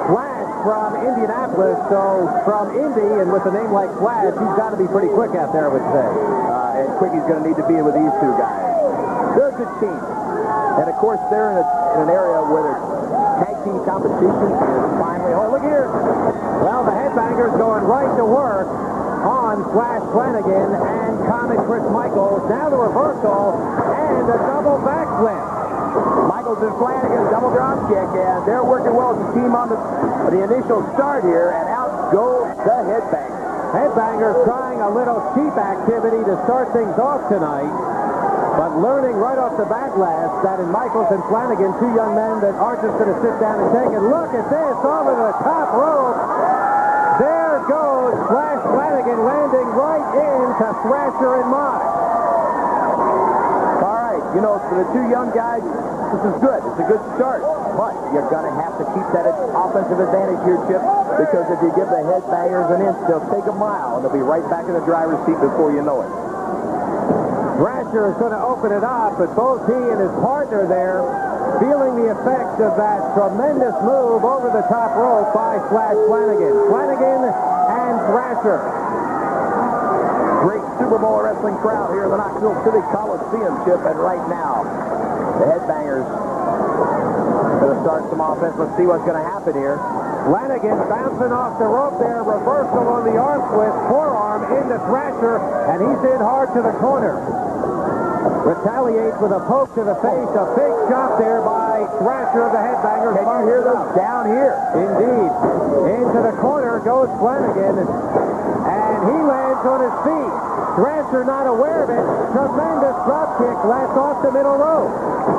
Flash from Indianapolis, so from Indy, and with a name like Flash, he's got to be pretty quick out there, I would say. And quick he's going to need to be with these two guys. They're a good team. And, of course, they're in an area where there's tag team competition is finally... Oh, look here. Well, the Headbangers going right to work on Flash Flanagan and Comet Chris Michaels. Now the reversal and a double backflip. Michaels and Flanagan, double drop kick, and they're working well as a team on the initial start here, and out go the Headbangers. Headbangers trying a little cheap activity to start things off tonight, but learning right off the bat last that in Michaels and Flanagan, two young men that aren't just going to sit down and take it. Look at this, over the top rope. There goes Flash Flanagan, landing right into Thrasher and Mosh. All right, you know, for the two young guys, this is good. It's a good start. But you're going to have to keep that offensive advantage here, Chip, because if you give the Headbangers an inch, they'll take a mile, and they'll be right back in the driver's seat before you know it. Thrasher is going to open it up, but both he and his partner there feeling the effects of that tremendous move over the top rope by Flash Flanagan. Flanagan and Thrasher. Great Super Bowl wrestling crowd here in the Knoxville City Coliseum, Chip, and right now, the Headbangers are going to start some offense. Let's see what's going to happen here. Flanagan bouncing off the rope there, reversal on the arm twist, forearm into Thrasher, and he's in hard to the corner. Retaliates with a poke to the face, a big shot there by Thrasher of the Headbangers. Can you hear those down here? Indeed. Into the corner goes Flanagan, and he lands on his feet. Thrasher not aware of it. Tremendous drop kick, lands off the middle rope.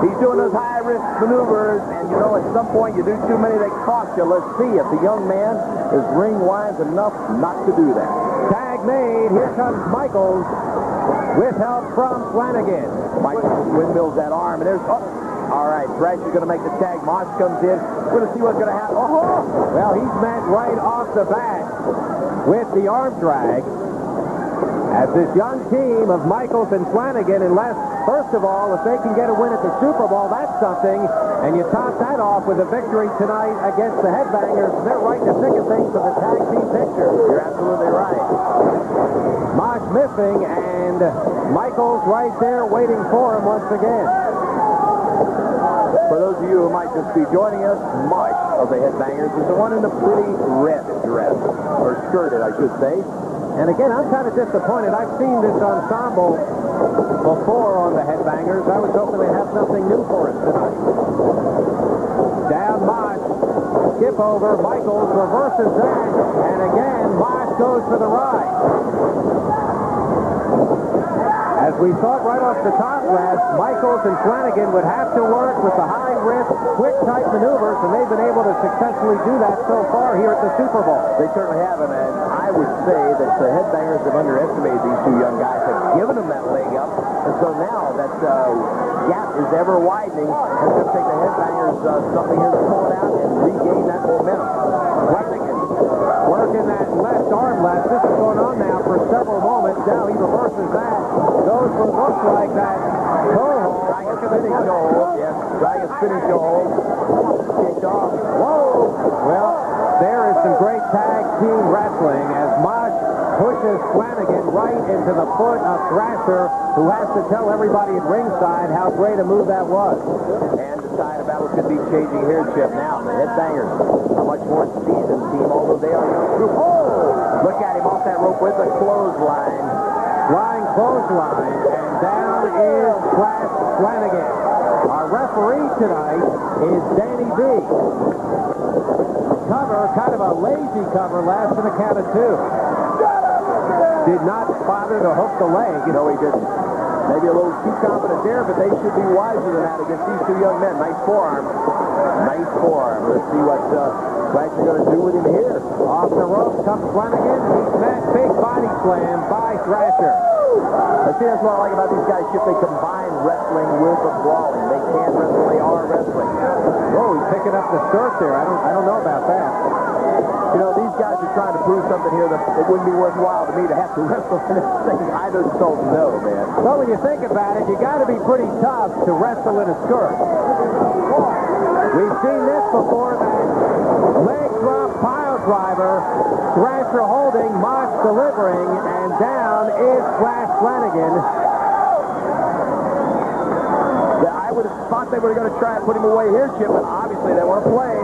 He's doing those high-risk maneuvers, and you know, at some point you do too many, they cost you. Let's see if the young man is ring-wise enough not to do that. Tag made. Here comes Michaels with help from Flanagan. Michaels windmills that arm, and there's... Oh, all right, Thrasher's going to make the tag. Mosh comes in. We're going to see what's going to happen. Oh! Well, he's met right off the bat with the arm drag. As this young team of Michaels and Flanagan, unless, first of all, if they can get a win at the Super Bowl, that's something. And you top that off with a victory tonight against the Headbangers. They're right in the thick of things for the tag team picture. You're absolutely right. Mosh missing, and Michaels right there waiting for him once again. For those of you who might just be joining us, Mosh of the Headbangers is the one in the pretty red dress, or skirted, I should say. And again, I'm kind of disappointed. I've seen this ensemble before on the Headbangers. I was hoping they'd have something new for us tonight. Down Mosh, skip over, Michaels reverses that, and again, Mosh goes for the ride. As we thought right off the top, Les, Michaels and Flanagan would have to work with the high-risk, quick-type maneuvers, and they've been able to successfully do that so far here at the Super Bowl. They certainly haven't, and I would say that the Headbangers have underestimated these two young guys, have given them that leg up, and so now that gap is ever widening, and it's going to take the Headbangers something here to pull it out and regain that momentum. Flanagan working that left arm, Les. This is going on now for several moments. Now he reverses that. Goes for looks like that. Trying a spinning hold. Yes, trying a spinning hold. Kicked off. Whoa! Well, there is some great tag team wrestling as Mosh pushes Flanagan right into the foot of Thrasher, who has to tell everybody at ringside how great a move that was. And the tide of battle could be changing here, Chip. Now, the Headbangers, a much more seasoned team, although they are a young group. Oh! Look at him off that rope with a clothesline. Flying clothesline, and down is Flash Flanagan. Our referee tonight is Danny B. Cover, kind of a lazy cover, last in a count of two. Did not bother to hook the leg. No, he didn't. Maybe a little too confident there, but they should be wiser than that against these two young men. Nice forearm. Nice forearm. Let's see what Flash is going to do with him here. Off the rope comes Flanagan. He's met big body slam by Thrasher. See, that's what I like about these guys, Chip. They combine wrestling with the brawling. They can wrestle. They are wrestling. Oh, he's picking up the skirt there. I don't know about that. You know, these guys are trying to prove something here that it wouldn't be worthwhile to me to have to wrestle in this thing. I just don't know, man. Well, when you think about it, you got to be pretty tough to wrestle in a skirt. We've seen this before, that leg driver. Thrasher holding, Mosh delivering, and down is Flash Flanagan. I would have thought they were going to try and put him away here, Chip, but obviously they want to play.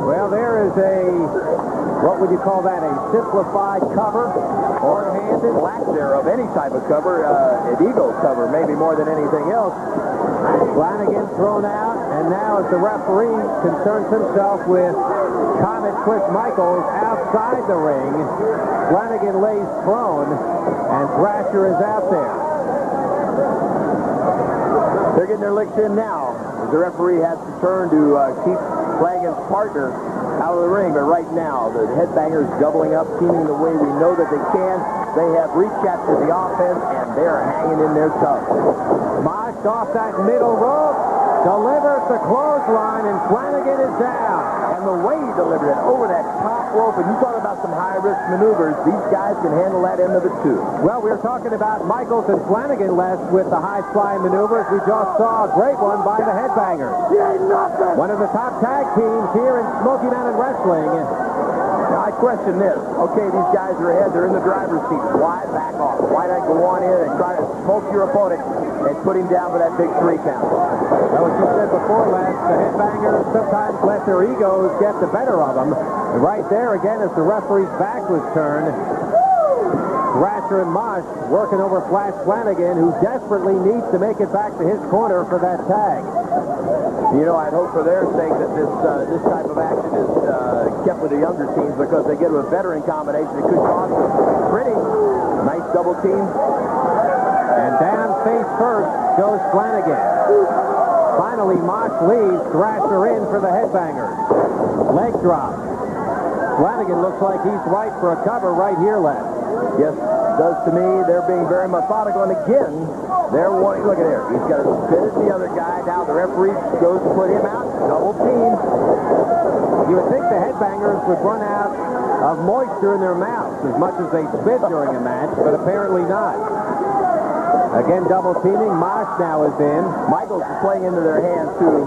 Well, there is what would you call that, a simplified cover? Or lack there of any type of cover, an ego cover, maybe more than anything else. Flanagan thrown out, and now as the referee concerns himself with Comet Chris Michaels outside the ring, Flanagan lays prone, and Thrasher is out there. They're getting their licks in now, as the referee has to turn to keep Flanagan's partner out of the ring. But right now, the Headbangers doubling up, teaming the way we know that they can. They have recaptured the offense, and they're hanging in there tough. Mosh off that middle rope, delivers the clothesline, and Flanagan is down. And the way he delivered it over that top rope, and you talk about some high-risk maneuvers, these guys can handle that end of it too. Well, we were talking about Michaels and Flanagan last with the high-flying maneuvers. We just saw a great one by the Headbangers. One of the top tag teams here in Smoky Mountain Wrestling. Now, I question this. Okay, these guys are ahead. They're in the driver's seat. Why back off? Why not go on in and try to smoke your opponent and put him down for that big 3 count? Well, as you said before, Les, the Headbangers sometimes let their egos get the better of them. And right there, again, as the referee's back was turned, Thrasher and Mosh working over Flash Flanagan, who desperately needs to make it back to his corner for that tag. You know, I'd hope for their sake that this type of action is kept with the younger teams, because they get a veteran combination. It could cost them. Pretty nice double team. And down face first goes Flanagan. Finally, Mosh leaves, Thrasher in for the Headbangers. Leg drop. Flanagan looks like he's right for a cover right here, Les. Yes, does to me. They're being very methodical, and again, they're wanting, look at there. He's got to spit at the other guy. Now the referee goes to put him out. Double team. You would think the Headbangers would run out of moisture in their mouths as much as they spit during a match, but apparently not. Again, double teaming. Mosh now is in. Michaels is playing into their hands, too,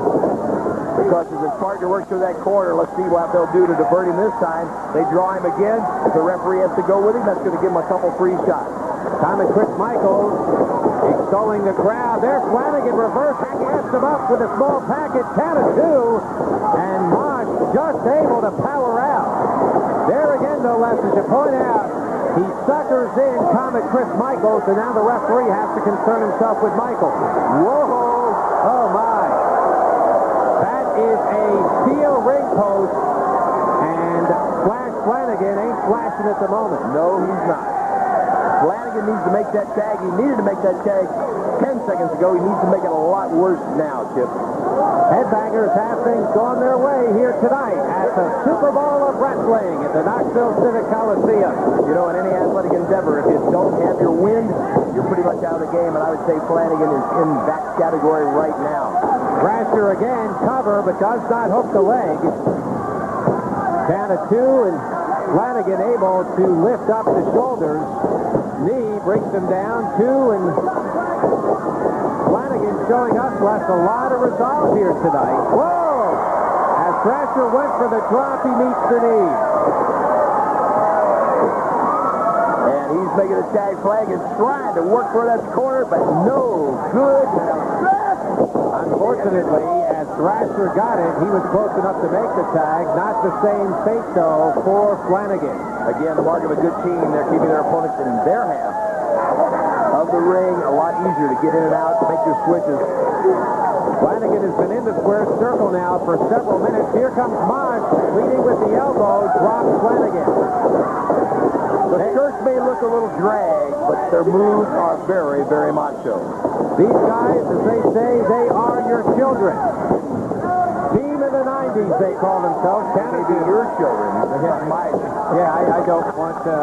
because as his partner works through that corner, let's see what they'll do to divert him this time. They draw him again. If the referee has to go with him, that's going to give him a couple free shots. Comet Chris Michaels extolling the crowd. There, Flanagan reverse cast him up with a small package, count of 2, and Mosh just able to power out. There again, though, Les, as you point out, he suckers in Comet Chris Michaels, and now the referee has to concern himself with Michaels. Whoa! Oh, my. That is a steel ring post, and Flash Flanagan ain't flashing at the moment. No, he's not. Flanagan needs to make that tag. He needed to make that tag 10 seconds ago. He needs to make it a lot worse now, Chip. Headbangers have things gone their way here tonight at the Super Bowl of Wrestling at the Knoxville Civic Coliseum. You know, in any athletic endeavor, if you don't have your wind, you're pretty much out of the game, and I would say Flanagan is in that category right now. Thrasher again, cover, but does not hook the leg. Down to 2, and Flanagan able to lift up the shoulders. Knee brings him down, 2, and Flanagan showing us left a lot of resolve here tonight. Whoa! As Thrasher went for the drop, he meets the knee. And he's making a tag. Flanagan trying to work for that corner, but no good. Unfortunately, as Thrasher got it, he was close enough to make the tag. Not the same fate, though, for Flanagan. Again, the mark of a good team. They're keeping their opponents in their half of the ring. A lot easier to get in and out, to make your switches. Flanagan has been in the square circle now for several minutes. Here comes Mosh, leading with the elbow, drops Flanagan. The skirts may look a little drag, but their moves are very, very macho. These guys, as they say, they are your children. Team of the 90s, they call themselves. Can Maybe your children. Yeah, I don't want to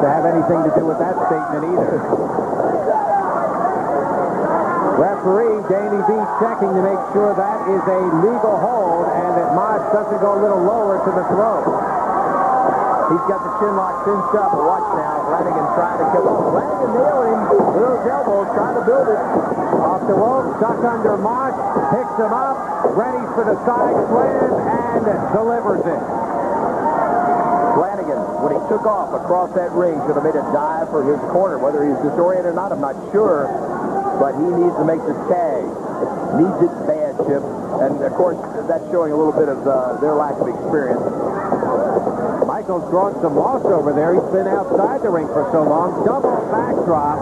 have anything to do with that statement either. Referee Danny B checking to make sure that is a legal hold and that Mosh doesn't go a little lower to the throat. He's got the chin lock cinched up. Watch now. Flanagan trying to kill him. Flanagan nailed him with those elbows, trying to build it. Off the rope, stuck under Mosh, picks him up, ready for the side slam, and delivers it. when he took off across that ring, should have made a dive for his corner. Whether he's disoriented or not, I'm not sure. But he needs to make the tag. Needs it bad, Chip. And, of course, that's showing a little bit of their lack of experience. Michaels drawing some loss over there. He's been outside the ring for so long. Double backdrop.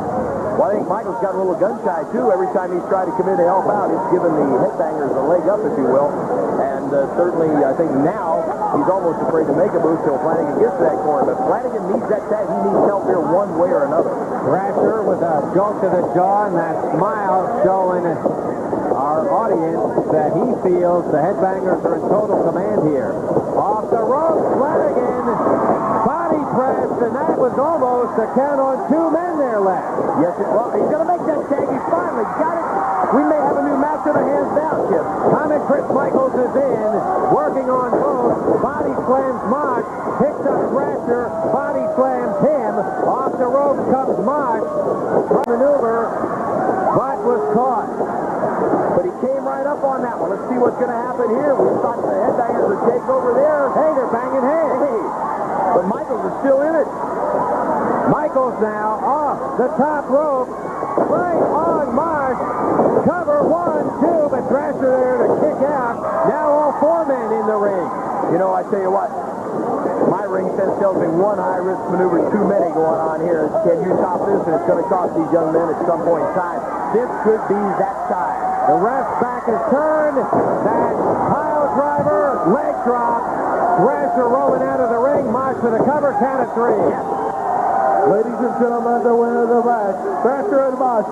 Well, I think Michaels got a little gun-shy, too. Every time he's tried to come in to help out, he's given the Headbangers a leg up, if you will. And certainly, I think now he's almost afraid to make a move till Flanagan gets to that corner. But Flanagan needs that tag. He needs help here one way or another. Thrasher with a jolt to the jaw and that smile showing our audience that he feels the Headbangers are in total command here. Off the rope, Flanagan, body press, and that was almost a count on 2 men there left. Yes, well, he's going to make that tag. He finally got it. We may have a new match in our hands now, Chip. Comic Chris Michaels is in, working on both. Body slams Mosh, picks up Thrasher, body slams him. Off the rope comes Mosh. Maneuver, but was caught. But he came right up on that one. Let's see what's going to happen here. We thought the Headbangers would take over there. Hey, they're banging heads. Hey, but Michaels is still in it. Michaels now off the top rope, right on Mosh. Cover 1, 2, but Thrasher there to kick out. Now all 4 men in the ring. You know, I tell you what, my ring sense tells me one high-risk maneuver too many going on here. Can you top this? And it's going to cost these young men at some point in time. This could be that time. The ref's back is turned. That pile driver, leg drop. Thrasher rolling out of the ring. Mosh with a cover, count of 3. Yes. Ladies and gentlemen, the winner of the match, Thrasher and Mosh.